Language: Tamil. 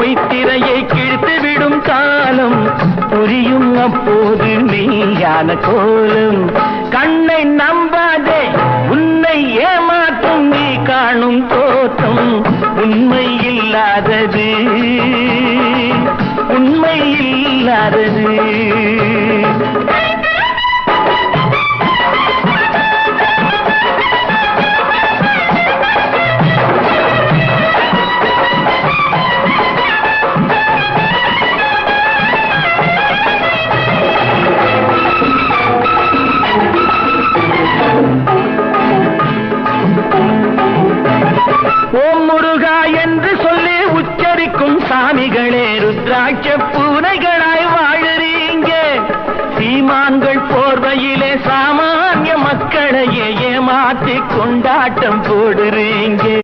பொய்த்திரையை கிழித்து விடும் காலம் புரியும் அப்போது மெய்யான கோலம். கண்ணை நம்பாதே, உன்னை ஏமாற்றும் நீ காணும் தோற்றம் உண்மை இல்லாதது, உண்மை இல்லாதது. ஓம் முருகா என்று சொல்லி உச்சரிக்கும் சாமிகளே ருத்ராட்ச பூனைகளாய் வாழறீங்க. சீமான்கள் போர்வையிலே சாமானிய மக்களையே ஏமாற்றி கொண்டாட்டம் போடுறீங்க.